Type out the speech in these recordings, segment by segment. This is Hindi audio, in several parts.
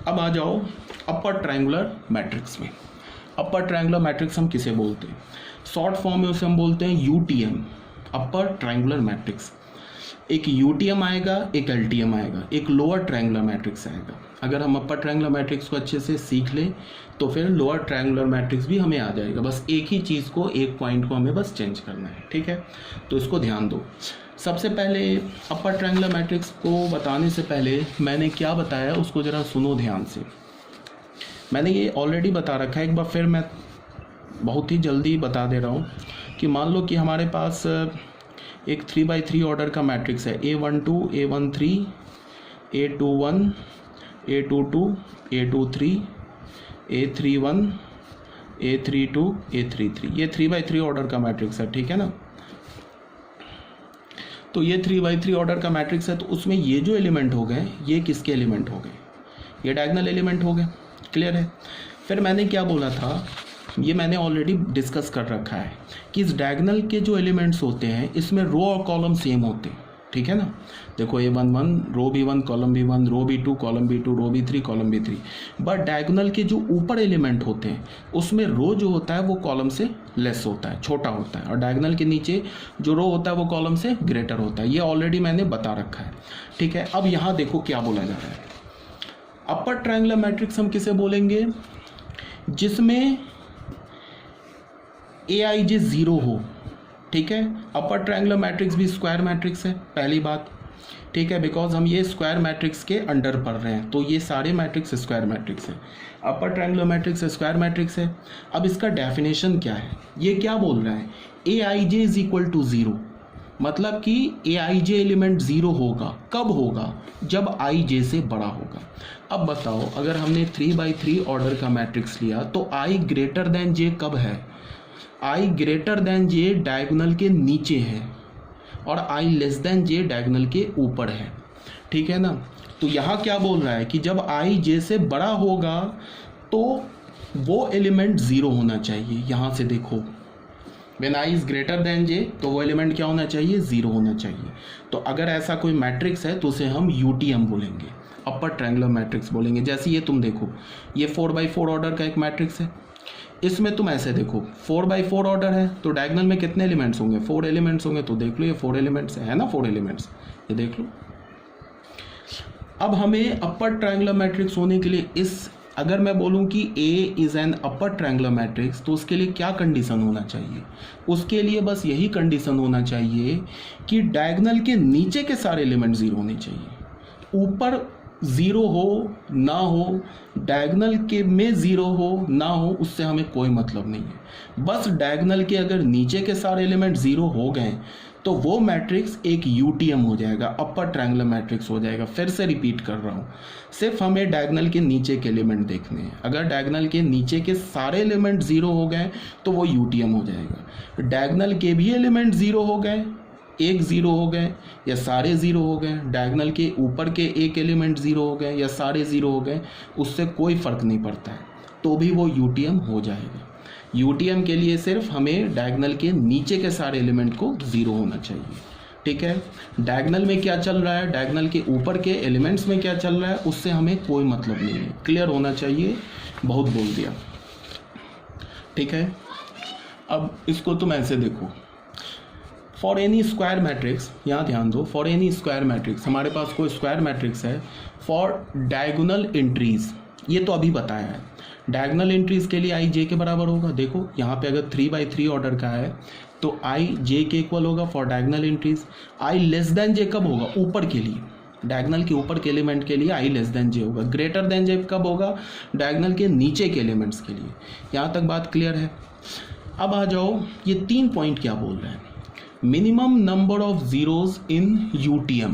अब आ जाओ अपर ट्रायंगुलर मैट्रिक्स में। अपर ट्रायंगुलर मैट्रिक्स हम किसे बोलते हैं? शॉर्ट फॉर्म में उसे हम बोलते हैं यूटीएम, अपर ट्रायंगुलर मैट्रिक्स। एक यूटीएम आएगा, एक एलटीएम आएगा, एक लोअर ट्रायंगुलर मैट्रिक्स आएगा। अगर हम अपर ट्रायंगुलर मैट्रिक्स को अच्छे से सीख लें तो फिर लोअर ट्रायंगुलर मैट्रिक्स भी हमें आ जाएगा। बस एक ही चीज़ को, एक पॉइंट को हमें बस चेंज करना है, ठीक है? तो इसको ध्यान दो। सबसे पहले अपर ट्रायंगुलर मैट्रिक्स को बताने से पहले मैंने क्या बताया उसको ज़रा सुनो ध्यान से। मैंने ये ऑलरेडी बता रखा है, एक बार फिर मैं बहुत ही जल्दी बता दे रहा हूँ कि मान लो कि हमारे पास एक 3x3 ऑर्डर का मैट्रिक्स है, A12, A13, A21, A22, A23, A31, A32, A33। ये 3x3 ऑर्डर का मैट्रिक्स है, ठीक है ना? तो ये 3x3 ऑर्डर का मैट्रिक्स है, तो उसमें ये जो एलिमेंट हो गए ये किसके एलिमेंट हो गए? ये डायगोनल एलिमेंट हो गए। क्लियर है? फिर मैंने क्या बोला था, ये मैंने ऑलरेडी डिस्कस कर रखा है कि इस डायगोनल के जो एलिमेंट्स होते हैं इसमें रो और कॉलम सेम होते हैं, ठीक है ना? देखो A11 row B1 column B1, row B2 column B2, row B3 column B3। But diagonal के जो ऊपर एलिमेंट होते हैं उसमें रो जो होता है वो कॉलम से लेस होता है, छोटा होता है, और डायगोनल के नीचे जो रो होता है वो कॉलम से ग्रेटर होता है। ये ऑलरेडी मैंने बता रखा है, ठीक है? अब यहाँ देखो क्या बोला जा रहा है। अपर ट्रायंगुलर मैट्रिक्स हम किसे बोलेंगे? जिसमें AIJ 0 हो, ठीक है? अपर ट्रायंगुलर मैट्रिक्स भी स्क्वायर मैट्रिक्स है, पहली बात, ठीक है? बिकॉज हम ये स्क्वायर मैट्रिक्स के अंडर पढ़ रहे हैं, तो ये सारे मैट्रिक्स स्क्वायर मैट्रिक्स है। Upper triangular matrix square matrix है। अब इसका डेफिनेशन क्या है? ये क्या बोल रहा है? AIJ = 0, मतलब कि AIJ एलिमेंट 0 होगा। कब होगा? जब IJ से बड़ा होगा। अब बताओ, अगर हमने 3x3 ऑर्डर का मैट्रिक्स लिया तो I ग्रेटर देन J कब है? I greater than J diagonal के नीचे है और I less than J diagonal के ऊपर है, ठीक है ना? तो यहाँ क्या बोल रहा है कि जब I J से बड़ा होगा तो वो एलिमेंट 0 होना चाहिए। यहाँ से देखो, When I is greater than J तो वो एलिमेंट क्या होना चाहिए? 0 होना चाहिए। तो अगर ऐसा कोई मैट्रिक्स है तो उसे हम UTM बोलेंगे, अपर ट्रायंगुलर मैट्रिक्स बोलेंगे। जैसे ये तुम देखो, ये 4x4 ऑर्डर का एक मैट्रिक्स है। इसमें तुम ऐसे देखो, 4x4 ऑर्डर है तो डायगोनल में कितने एलिमेंट्स होंगे? 4 एलिमेंट्स होंगे। तो देख लो ये 4 एलिमेंट्स है ना, 4 एलिमेंट्स, ये देख लो। अब हमें अपर ट्रायंगुलर मैट्रिक्स होने के लिए इस, अगर मैं बोलूं कि A is an upper triangular matrix, तो उसके लिए क्या कंडीशन होना चाहिए? उसके लिए बस यही कंडीशन होना चाहिए कि डायगोनल के नीचे के सारे एलिमेंट 0 होने चाहिए। ऊपर 0 हो ना हो, डायगोनल के में 0 हो ना हो, उससे हमें कोई मतलब नहीं है। बस डायगोनल के अगर नीचे के सारे एलिमेंट 0 हो गए तो वो मैट्रिक्स एक UTM हो जाएगा, अपर ट्रायंगुलर मैट्रिक्स हो जाएगा। फिर से रिपीट कर रहा हूँ, सिर्फ हमें डायगोनल के नीचे के एलिमेंट देखने हैं। अगर डायगोनल के नीचे के सारे एलिमेंट 0 हो गए तो वो UTM हो जाएगा। डायगोनल के भी एलिमेंट 0 हो गए, एक 0 हो गए या सारे 0 हो गए, डायगोनल के ऊपर के एक एलिमेंट 0 हो गए या सारे 0 हो गए, उससे कोई फ़र्क नहीं पड़ता है, तो भी वो UTM हो जाएगा। UTM के लिए सिर्फ हमें डायगोनल के नीचे के सारे एलिमेंट को 0 होना चाहिए, ठीक है? डायगोनल में क्या चल रहा है, डायगोनल के ऊपर के एलिमेंट्स में क्या चल रहा है, उससे हमें कोई मतलब नहीं है। क्लियर होना चाहिए, बहुत बोल दिया, ठीक है? अब इसको तुम ऐसे देखो, फॉर एनी स्क्वायर मैट्रिक्स, यहाँ ध्यान दो, फॉर एनी स्क्वायर मैट्रिक्स, हमारे पास कोई स्क्वायर मैट्रिक्स है, फॉर डायगोनल एंट्रीज, ये तो अभी बताया है, डायगोनल एंट्रीज के लिए I J के बराबर होगा। देखो यहाँ पे अगर 3x3 ऑर्डर का है तो I J के इक्वल होगा for diagonal entries. I less than J कब होगा? ऊपर के लिए, डायगोनल के ऊपर के एलिमेंट के लिए I लेस देन J होगा। ग्रेटर देन J कब होगा? डायगोनल के नीचे के एलिमेंट्स के लिए। यहाँ तक बात क्लियर है? अब आ जाओ, ये 3 पॉइंट क्या बोल रहे हैं? Minimum number of zeros in UTM,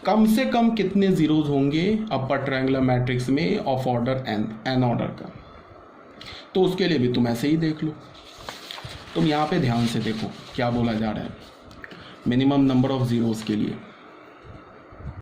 कम से कम कितने जीरोज होंगे अपर ट्रायंगुलर मैट्रिक्स में ऑफ ऑर्डर n ऑर्डर का? तो उसके लिए भी तुम ऐसे ही देख लो। तुम यहाँ पे ध्यान से देखो क्या बोला जा रहा है मिनिमम नंबर ऑफ जीरोज के लिए।